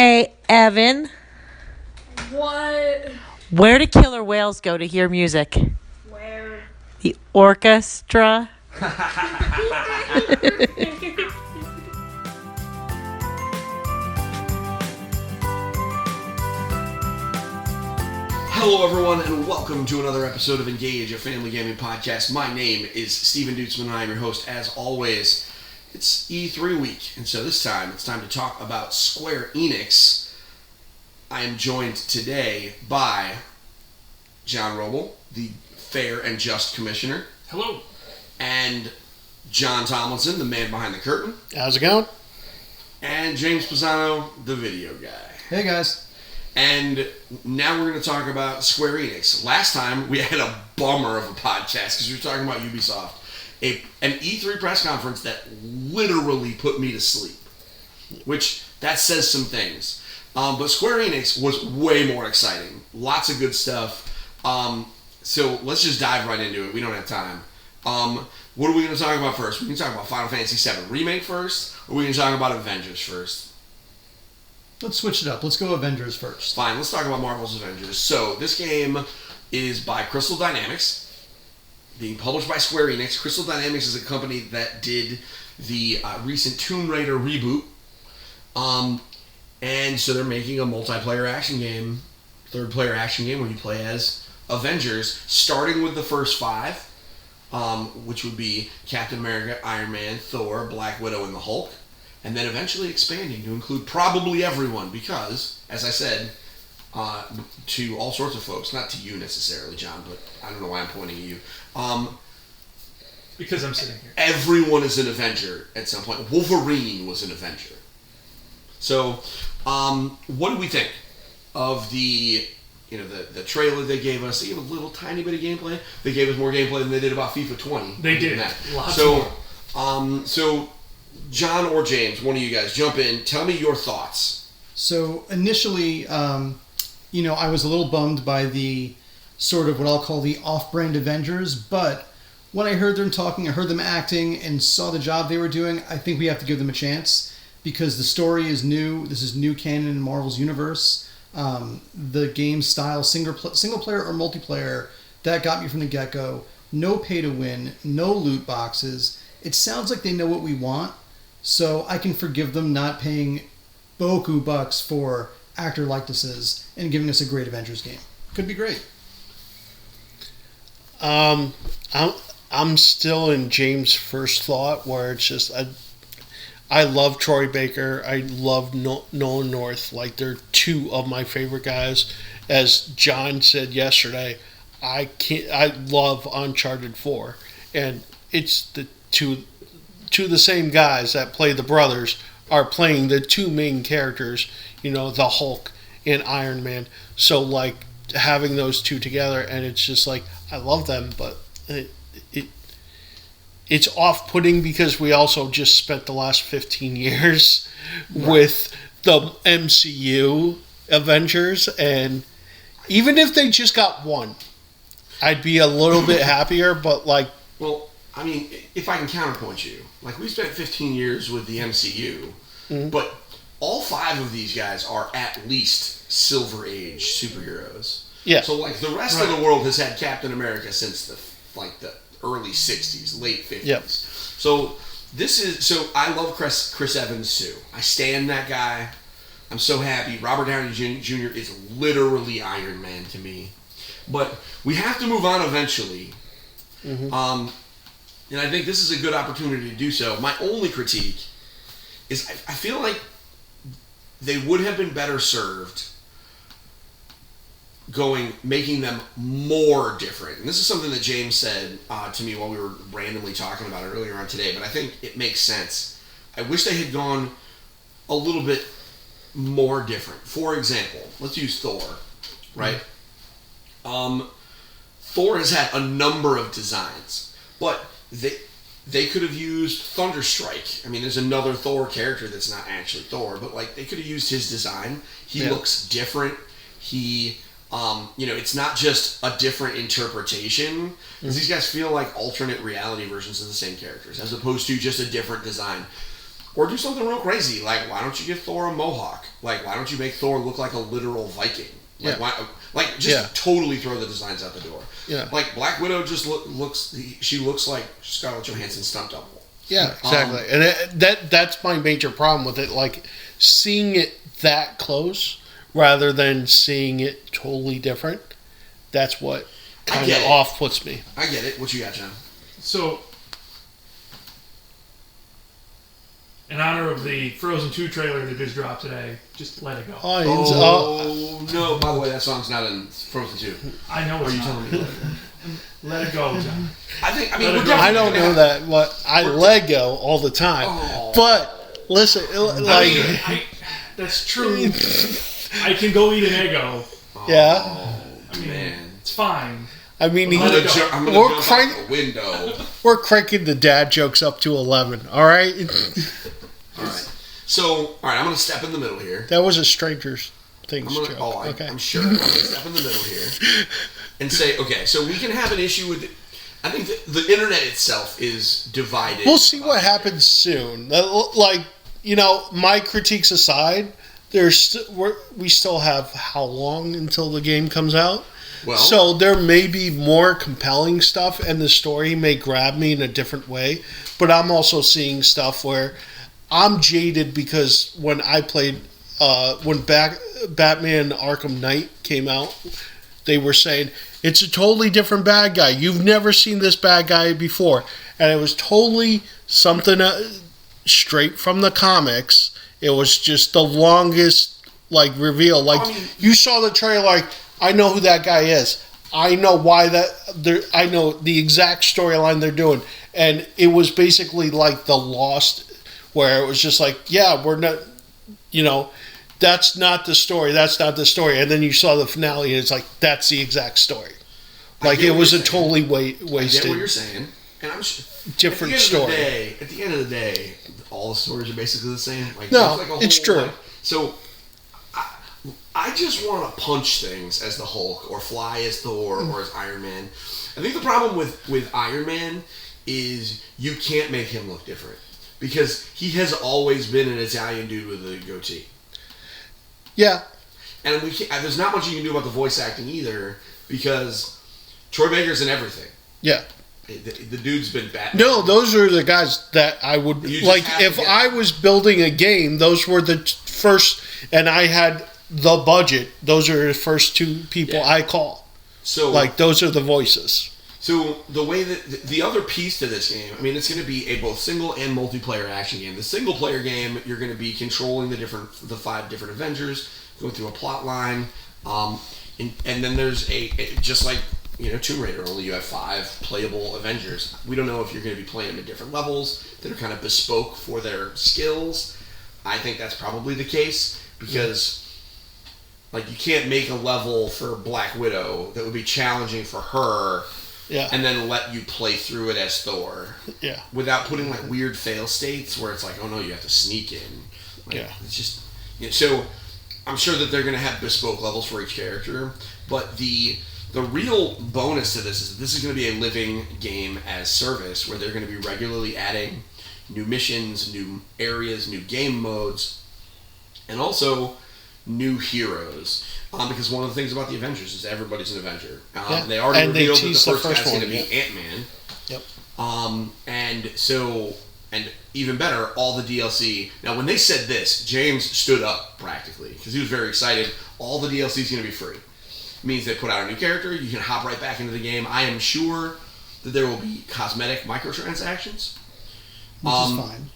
Hey, Evan, What? where do killer whales go to hear music? Where? The orchestra? Hello, everyone, and welcome to another episode of Engage, a family gaming podcast. My name is Steven Dutzman, and I am your host, as always. It's E3 week, and so this time, it's time to talk about Square Enix. I am joined today by John Roble, the fair and just commissioner. Hello. And John Tomlinson, the man behind the curtain. How's it going? And James Pisano, the video guy. Hey guys. And now we're going to talk about Square Enix. Last time we had a bummer of a podcast because we were talking about Ubisoft. An E3 press conference that literally put me to sleep. Which, that says some things. But Square Enix was way more exciting. Lots of good stuff. So let's just dive right into it. We don't have time. What are we going to talk about first? We can talk about Final Fantasy VII Remake first, or we can talk about Avengers first. Let's switch it up. Let's go Avengers first. Fine, let's talk about Marvel's Avengers. So, this game is by Crystal Dynamics, being published by Square Enix. Crystal Dynamics is a company that did the recent Tomb Raider reboot. And so they're making a multiplayer action game, third-player action game where you play as Avengers, starting with the first five, which would be Captain America, Iron Man, Thor, Black Widow, and the Hulk. And then eventually expanding to include probably everyone because, as I said, to all sorts of folks, not to you necessarily, John, but I don't know why I'm pointing at you. Because I'm sitting here. Everyone is an Avenger at some point. Wolverine was an Avenger. So, what do we think of the trailer they gave us? They gave a little tiny bit of gameplay. They gave us more gameplay than they did about FIFA 20. They did. Lots more. So, John or James, one of you guys, jump in. Tell me your thoughts. So initially, I was a little bummed by the sort of what I'll call the off-brand Avengers, but when I heard them talking, I heard them acting, and saw the job they were doing, I think we have to give them a chance because the story is new. This is new canon in Marvel's universe. The game style, single player or multiplayer, that got me from the get-go. No pay to win, no loot boxes. It sounds like they know what we want. So I can forgive them not paying boku bucks for actor likenesses and giving us a great Avengers game. Could be great. I'm still in James' first thought where it's just I love Troy Baker. I love Nolan North. Like they're two of my favorite guys. As John said yesterday, I love Uncharted 4, and it's the two the same guys that play the brothers are playing the two main characters, the Hulk and Iron Man. So, like, having those two together, and it's just like, I love them, but it's off-putting because we also just spent the last 15 years with the MCU Avengers, and even if they just got one, I'd be a little bit happier, but, like... Well, I mean, if I can counterpoint you, like we spent 15 years with the MCU, but all five of these guys are at least Silver Age superheroes. Yeah. So like the rest of the world has had Captain America since the early 60s, late 50s. Yep. So I love Chris Evans too. I stand that guy. I'm so happy. Robert Downey Jr. is literally Iron Man to me. But we have to move on eventually. Mm-hmm. And I think this is a good opportunity to do so. My only critique is I feel like they would have been better served making them more different. And this is something that James said to me while we were randomly talking about it earlier on today, but I think it makes sense. I wish they had gone a little bit more different. For example, let's use Thor, right? Thor has had a number of designs, but they could have used Thunderstrike. I mean, there's another Thor character that's not actually Thor, but like they could have used his design. He looks different. He, it's not just a different interpretation. Because these guys feel like alternate reality versions of the same characters, as opposed to just a different design. Or do something real crazy, like why don't you give Thor a mohawk? Like why don't you make Thor look like a literal Viking? Like totally throw the designs out the door. Yeah. Like Black Widow just looks like Scarlett Johansson's stunt double. Yeah, exactly. And that's my major problem with it. Like seeing it that close rather than seeing it totally different. That's what kind of off puts me. I get it. What you got, John? So, in honor of the Frozen 2 trailer that just dropped today, just let it go. No! By the way, that song's not in Frozen 2. I know it's Are you not. telling me? Let it go, John. I don't know that. What I let go all the time, but listen, like that's true. I can go eat an Eggo. Yeah. I mean, it's fine. I mean, I'm gonna jump out the window. We're cranking the dad jokes up to 11. All right. All right. So, I'm gonna step in the middle here. That was a Stranger Things joke. Okay. I'm sure. I'm gonna step in the middle here and say, okay, so we can have an issue with it. I think the internet itself is divided. We'll see what happens soon. Like, my critiques aside, we still have how long until the game comes out? Well, so there may be more compelling stuff, and the story may grab me in a different way. But I'm also seeing stuff where I'm jaded because when I played, when Batman Arkham Knight came out, they were saying it's a totally different bad guy. You've never seen this bad guy before, and it was totally something straight from the comics. It was just the longest reveal. You saw the trailer, like, I know who that guy is. I know why I know the exact storyline they're doing, and it was basically like the Lost, where it was just like, yeah, we're not, that's not the story. That's not the story. And then you saw the finale, and it's like that's the exact story. Like it was a totally wasted. I get what you're saying, and I'm different story. At the end of the day, all the stories are basically the same. It's true. So I just want to punch things as the Hulk, or fly as Thor, or as Iron Man. I think the problem with Iron Man is you can't make him look different because he has always been an Italian dude with a goatee. Yeah, and there's not much you can do about the voice acting either because Troy Baker's in everything. Yeah. The dude's been Batman. No, those are the guys that I would like. If I was building a game, those were the first, and I had the budget. Those are the first two people I call. So, those are the voices. So the way that the other piece to this game, I mean, it's going to be a both single and multiplayer action game. The single player game, you're going to be controlling the 5 different Avengers, going through a plot line, and then there's just like Tomb Raider, only you have 5 playable Avengers. We don't know if you're going to be playing them at different levels that are kind of bespoke for their skills. I think that's probably the case because. Like, you can't make a level for Black Widow that would be challenging for her and then let you play through it as Thor. Yeah. Without putting, weird fail states where it's like, oh, no, you have to sneak in. It's just... so, I'm sure that they're going to have bespoke levels for each character, but the real bonus to this is that this is going to be a living game as service where they're going to be regularly adding new missions, new areas, new game modes, and also... new heroes, because one of the things about the Avengers is everybody's an Avenger. They already revealed that the first guy's going to be Ant-Man. Yep. And even better, all the DLC. Now, when they said this, James stood up practically because he was very excited. All the DLC is going to be free. It means they put out a new character. You can hop right back into the game. I am sure that there will be cosmetic microtransactions, which is fine.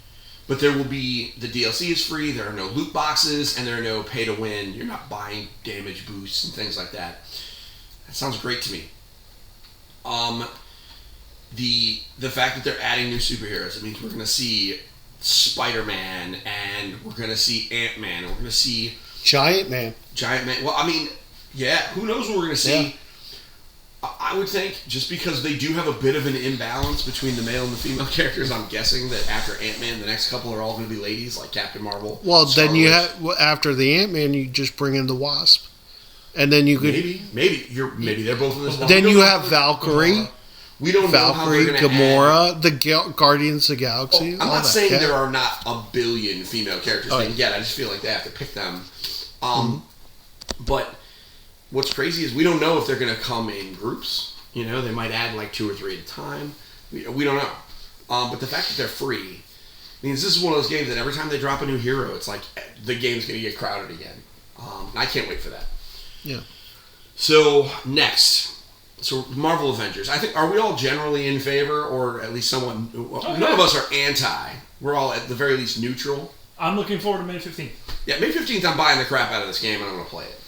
But there will be, the DLC is free, there are no loot boxes, and there are no pay to win. You're not buying damage boosts and things like that. That sounds great to me. The fact that they're adding new superheroes, it means we're going to see Spider-Man, and we're going to see Ant-Man, and we're going to see... Giant Man. Well, I mean, yeah, who knows what we're going to see. Yeah. I would think, just because they do have a bit of an imbalance between the male and the female characters, I'm guessing that after Ant-Man, the next couple are all going to be ladies, like Captain Marvel. Well, then you have, after the Ant-Man, you just bring in the Wasp. And then you could... Maybe they're both in this... Then you have Valkyrie. We don't know how they're Valkyrie, going to Gamora, the Guardians of the Galaxy. I'm all not that. saying Yeah. there are not a billion female characters Oh, they can get. I just feel like they have to pick them. But what's crazy is we don't know if they're going to come in groups. You know, they might add like 2 or 3 at a time. We don't know. But the fact that they're free means this is one of those games that every time they drop a new hero, it's like the game's going to get crowded again. I can't wait for that. Yeah. So next, Marvel Avengers. I think, are we all generally in favor, or at least someone? None of us are anti. We're all at the very least neutral. I'm looking forward to May 15th. Yeah, May 15th, I'm buying the crap out of this game and I'm going to play it.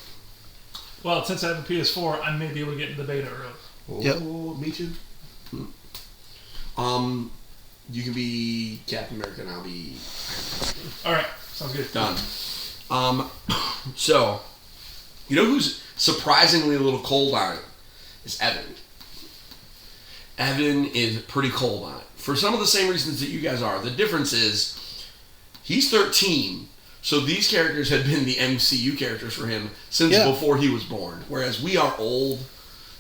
Well, since I have a PS4, I may be able to get in the beta early. Yep. Oh, me too. You can be Captain America and I'll be All right, sounds good. done. So, you know who's surprisingly a little cold on it? Is Evan. Evan is pretty cold on it. For some of the same reasons that you guys are. The difference is, he's 13, so these characters had been the MCU characters for him since before he was born. Whereas we are old,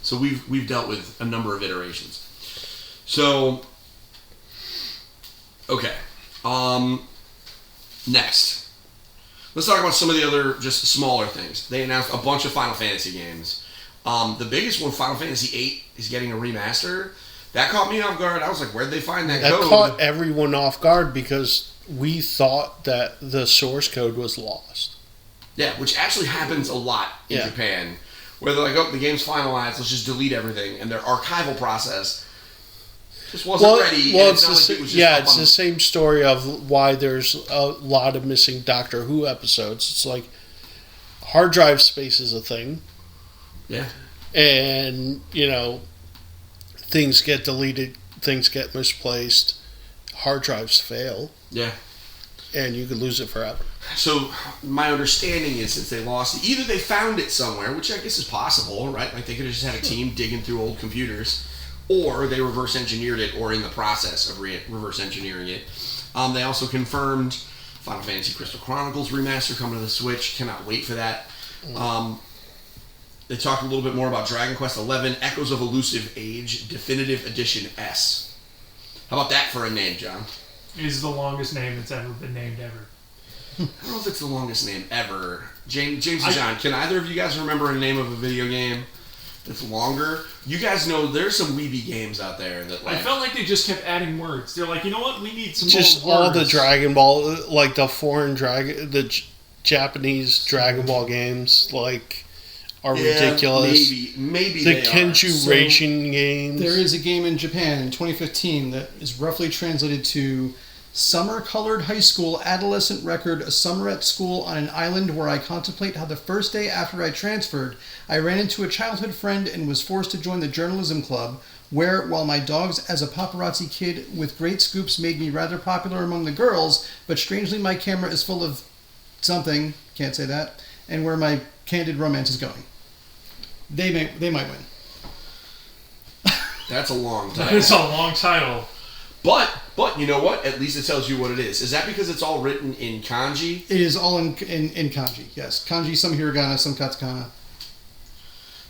so we've dealt with a number of iterations. So, okay. Next. Let's talk about some of the other just smaller things. They announced a bunch of Final Fantasy games. The biggest one, Final Fantasy VIII, is getting a remaster. That caught me off guard. I was like, where'd they find that code? That caught everyone off guard because we thought that the source code was lost. Yeah, which actually happens a lot in Japan. Where they're like, oh, the game's finalized, let's just delete everything. And their archival process just wasn't ready. Well, and it's the same story of why there's a lot of missing Doctor Who episodes. It's like hard drive space is a thing. Yeah. And, things get deleted, things get misplaced, hard drives fail. Yeah. And you could lose it forever. So, my understanding is since they lost it, either they found it somewhere, which I guess is possible, right? Like they could have just had a team digging through old computers, or they reverse engineered it, or in the process of reverse engineering it. They also confirmed Final Fantasy Crystal Chronicles remaster coming to the Switch. Cannot wait for that. They talked a little bit more about Dragon Quest XI, Echoes of Elusive Age, Definitive Edition S. How about that for a name, John? It is the longest name that's ever been named ever. I don't know if it's the longest name ever. James and John, can either of you guys remember a name of a video game that's longer? You guys know there's some weeby games out there that I felt like they just kept adding words. They're like, you know what? We need some just more words. all the Dragon Ball, like the foreign Japanese Dragon Ball games, are ridiculous. Maybe the they Kenju So, Racing games. There is a game in Japan in 2015 that is roughly translated to Summer-colored high school adolescent record, a summer at school on an island where I contemplate how the first day after I transferred, I ran into a childhood friend and was forced to join the journalism club, where, while my dogs as a paparazzi kid with great scoops made me rather popular among the girls, but strangely my camera is full of something, can't say that, and where my candid romance is going. They might win. That's a long time. That is a long title. But you know what? At least it tells you what it is. Is that because it's all written in kanji? It is all in kanji, yes. Kanji, some hiragana, some katakana.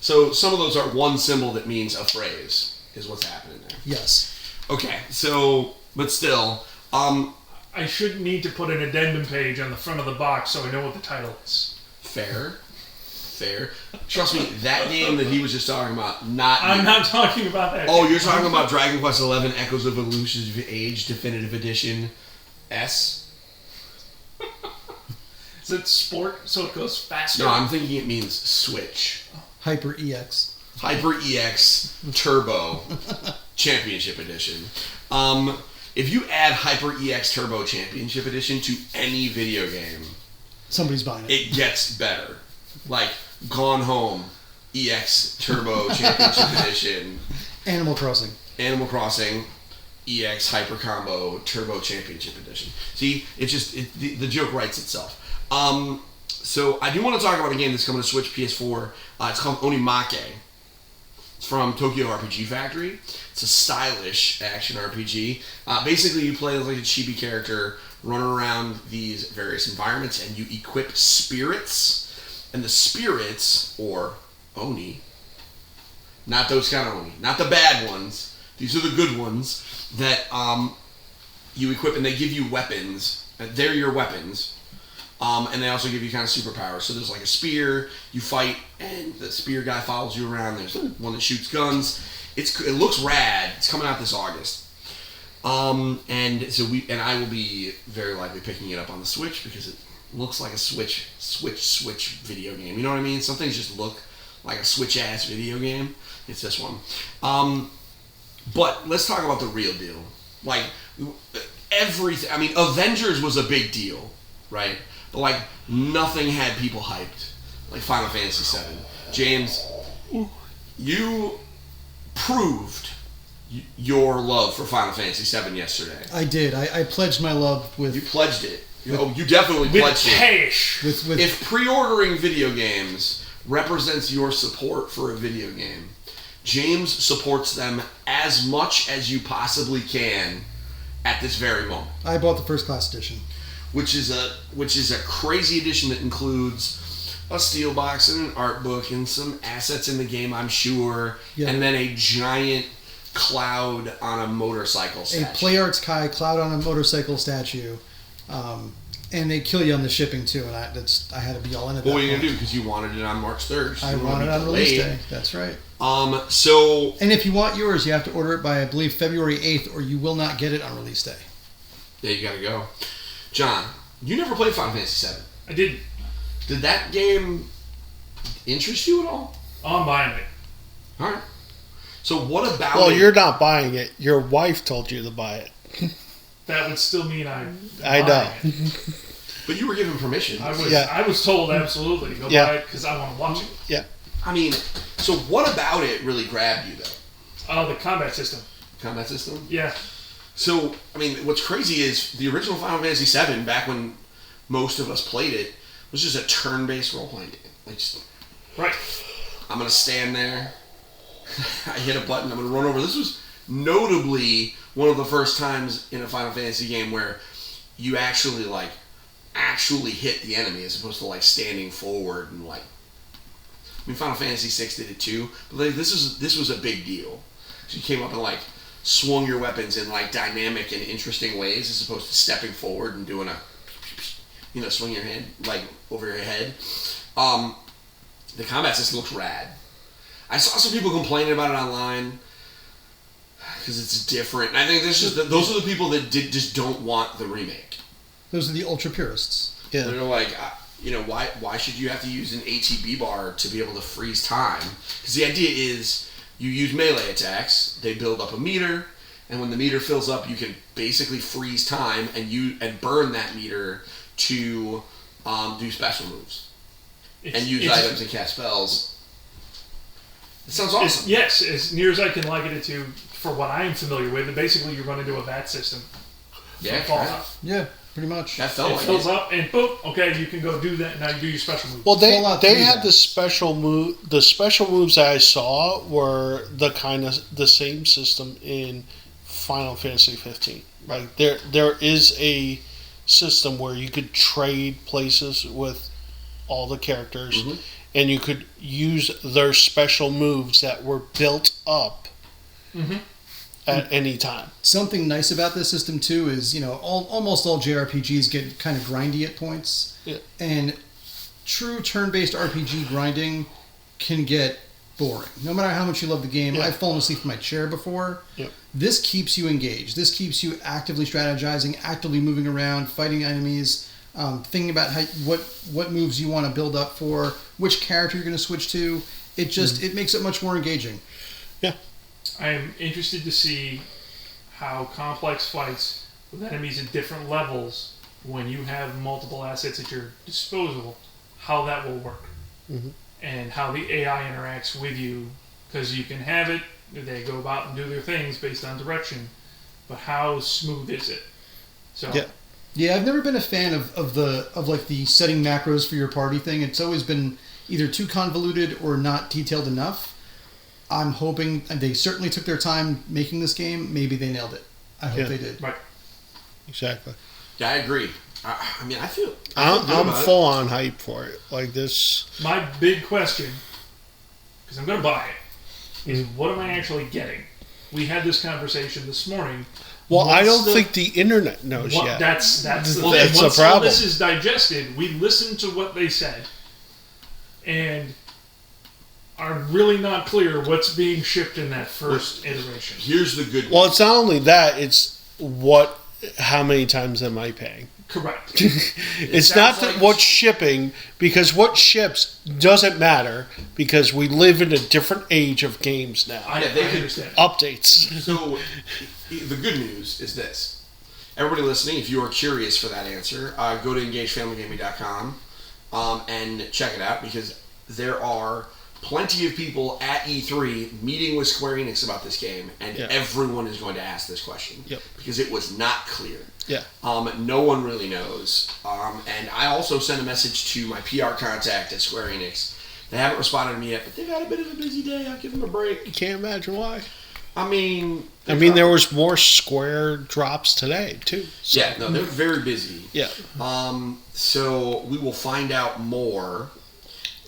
So some of those are one symbol that means a phrase, is what's happening there. Yes. Okay, so, but still, I shouldn't need to put an addendum page on the front of the box so I know what the title is. fair. Trust me, that game that he was just talking about, I'm not talking about that. Oh, you're talking about Dragon Quest XI, Echoes of Elusive Age, Definitive Edition, S? Is it sport so it goes faster? No, I'm thinking it means Switch. Hyper EX. Hyper EX Turbo Championship Edition. If you add Hyper EX Turbo Championship Edition to any video game, Somebody's buying it. it gets better. Like Gone Home EX Turbo Championship Edition, Animal Crossing. Animal Crossing EX Hyper Combo Turbo Championship Edition. See, the joke writes itself. So I do want to talk about a game that's coming to Switch, PS4. It's called Onimake. It's from Tokyo RPG Factory. It's a stylish action RPG. Basically, you play as like a chibi character, running around these various environments, and you equip spirits. And the spirits, or Oni, not those kind of Oni, not the bad ones, These are the good ones that you equip, and they give you weapons. They're your weapons. And they also give you kind of superpowers. So there's like a spear, you fight, and the spear guy follows you around. There's one that shoots guns. It looks rad. It's coming out this August. And I will be very likely picking it up on the Switch because it looks like a Switch video game. You know what I mean? Some things just look like a Switch-ass video game. It's this one. But let's talk about the real deal. Like, everything. I mean, Avengers was a big deal, right? But, like, nothing had people hyped like Final Fantasy VII. James, you proved your love for Final Fantasy VII yesterday. I did. I pledged my love with... You pledged it. You definitely pledged it. Cash. If pre-ordering video games represents your support for a video game, James supports them as much as you possibly can at this very moment. I bought the first class edition. Which is a crazy edition that includes a steel box and an art book and some assets in the game, I'm sure, and then a giant Cloud on a motorcycle statue. A PlayArts Kai Cloud on a motorcycle statue. And they kill you on the shipping too, and I had to be all in it. What are you gonna do? Because you wanted it on March 3rd. So I wanted it on release day. That's right. And if you want yours, you have to order it by, I believe, February 8th, or you will not get it on release day. Yeah, you gotta go. John, you never played Final Fantasy VII. I did. Did that game interest you at all? Oh, I'm buying it. All right. So what about? Well, you're not buying it. Your wife told you to buy it. That would still mean I know. But you were given permission. I was told absolutely go buy it because I want to watch it. Yeah. I mean, so what about it really grabbed you though? Oh, the combat system. Combat system? Yeah. So, I mean, what's crazy is the original Final Fantasy VII, back when most of us played it, was just a turn-based role-playing game. Like, right. I'm going to stand there. I hit a button. I'm going to run over. This was notably one of the first times in a Final Fantasy game where you actually hit the enemy as opposed to, like, standing forward and, like... I mean, Final Fantasy VI did it too, but like, this was a big deal. So you came up and, like, swung your weapons in like dynamic and interesting ways as opposed to stepping forward and doing a swing your hand like over your head. The combat system looks rad. I saw some people complaining about it online because it's different. And I think those are the people that just don't want the remake. Those are the ultra purists. Yeah. They're like, why should you have to use an ATB bar to be able to freeze time? Because the idea is you use melee attacks, they build up a meter, and when the meter fills up, you can basically freeze time and burn that meter to do special moves and use items and cast spells. It sounds awesome. Yes, as near as I can liken it to, for what I'm familiar with, basically you run into a VAT system. Yeah, yeah, pretty much. That felt it like fills up, and boom, okay, you can go do that. Now you do your special move. Well, they had the special move. The special moves that I saw were the same system in Final Fantasy 15. Like there is a system where you could trade places with all the characters, and you could use their special moves that were built up. At any time. Something nice about this system too is, almost all JRPGs get kind of grindy at points. Yeah. And true turn-based RPG grinding can get boring. No matter how much you love the game. Yeah. I've fallen asleep in my chair before. Yep. This keeps you engaged. This keeps you actively strategizing, actively moving around, fighting enemies, thinking about what moves you want to build up for, which character you're going to switch to. It just it makes it much more engaging. Yeah. I am interested to see how complex fights with enemies at different levels, when you have multiple assets at your disposal, how that will work. And how the AI interacts with you. Because you can have it, they go about and do their things based on direction, but how smooth is it? So Yeah, I've never been a fan of the setting macros for your party thing. It's always been either too convoluted or not detailed enough. I'm hoping, and they certainly took their time making this game. Maybe they nailed it. I hope they did. Right. Exactly. Yeah, I agree. I'm full on hype for it. Like this. My big question, because I'm going to buy it, is what am I actually getting? We had this conversation this morning. Well, I Once don't think the internet knows yet. That's the That's thing. the Once all problem. this is digested, we listen to what they said, and are really not clear what's being shipped in that first iteration. Here's the good news. Well, it's not only that; it's how many times am I paying? Correct. It's not sounds that like- what's shipping, because what ships doesn't matter, because we live in a different age of games now. I they could- understand. Updates. So, the good news is this. Everybody listening, if you are curious for that answer, go to engagefamilygaming.com and check it out, because there are plenty of people at E3 meeting with Square Enix about this game, and Yeah. everyone is going to ask this question. Yep. Because it was not clear. Yeah. No one really knows. And I also sent a message to my PR contact at Square Enix. They haven't responded to me yet, but they've had a bit of a busy day. I'll give them a break. You can't imagine why. I mean, There was more Square drops today too. So, yeah, no, they're very busy. yeah. So we will find out more.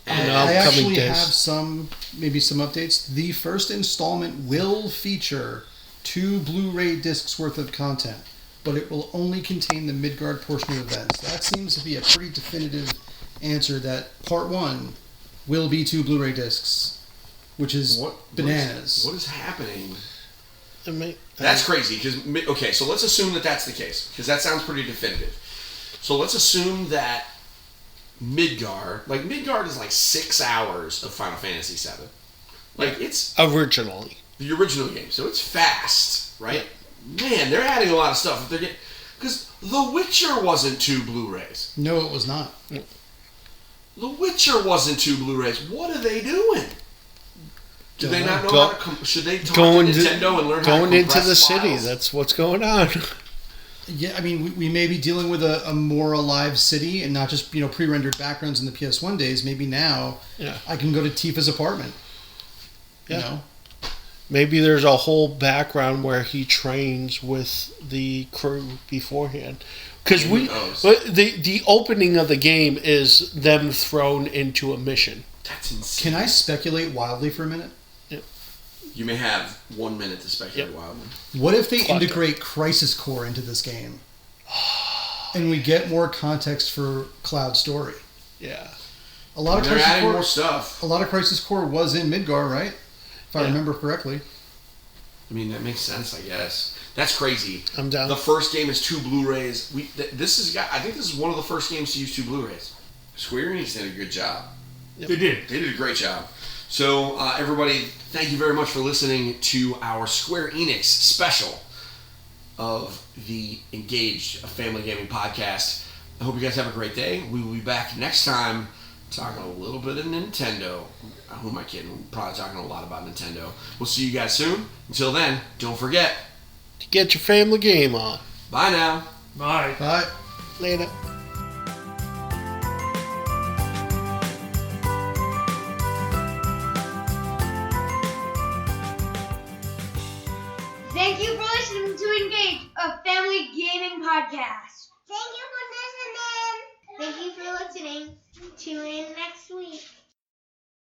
And No. I Upcoming actually days. have some updates. The first installment will feature 2 Blu-ray discs worth of content, but it will only contain the Midgard portion of events. That seems to be a pretty definitive answer that part 1 will be 2 Blu-ray discs, which is bananas. What is happening? I That's crazy. Because okay, so let's assume that that's the case, because that sounds pretty definitive. So let's assume that Midgard is like 6 hours of Final Fantasy VII. Like it's originally. the original game, so it's fast, right? Man, they're adding a lot of stuff. If they're getting, because The Witcher wasn't 2 Blu-rays. No, it was not. The Witcher wasn't 2 Blu-rays. What are they doing? Do they not know Go- how to? Should they talk going to to- Nintendo and learn how to Going into compress the city, files? that's what's going on. Yeah, I mean, we may be dealing with a more alive city and not just, pre-rendered backgrounds in the PS1 days. Maybe now Yeah. I can go to Tifa's apartment. You Yeah. know? Maybe there's a whole background where he trains with the crew beforehand. Because Who knows? the opening of the game is them thrown into a mission. That's insane. Can I speculate wildly for a minute? You may have 1 minute to speculate Yep. wildly. What if they Fuck integrate Crisis Core into this game? And we get more context for Cloud Story. Yeah. A lot of They're Crisis adding Core more stuff. A lot of Crisis Core was in Midgar, right? If I Yeah. remember correctly. I mean, that makes sense, I guess. That's crazy. I'm down. The first game is 2 Blu-rays. I think this is one of the first games to use 2 Blu-rays. Square Enix did a good job. They did. They did a great job. So, everybody, thank you very much for listening to our Square Enix special of the Engaged, a family gaming podcast. I hope you guys have a great day. We will be back next time talking a little bit of Nintendo. Who am I kidding? We're probably talking a lot about Nintendo. We'll see you guys soon. Until then, don't forget. To get your family game on. Bye now. Bye. But Later. Thank you for listening to Engage, a family gaming podcast. Thank you for listening. Thank you for listening. Tune in next week.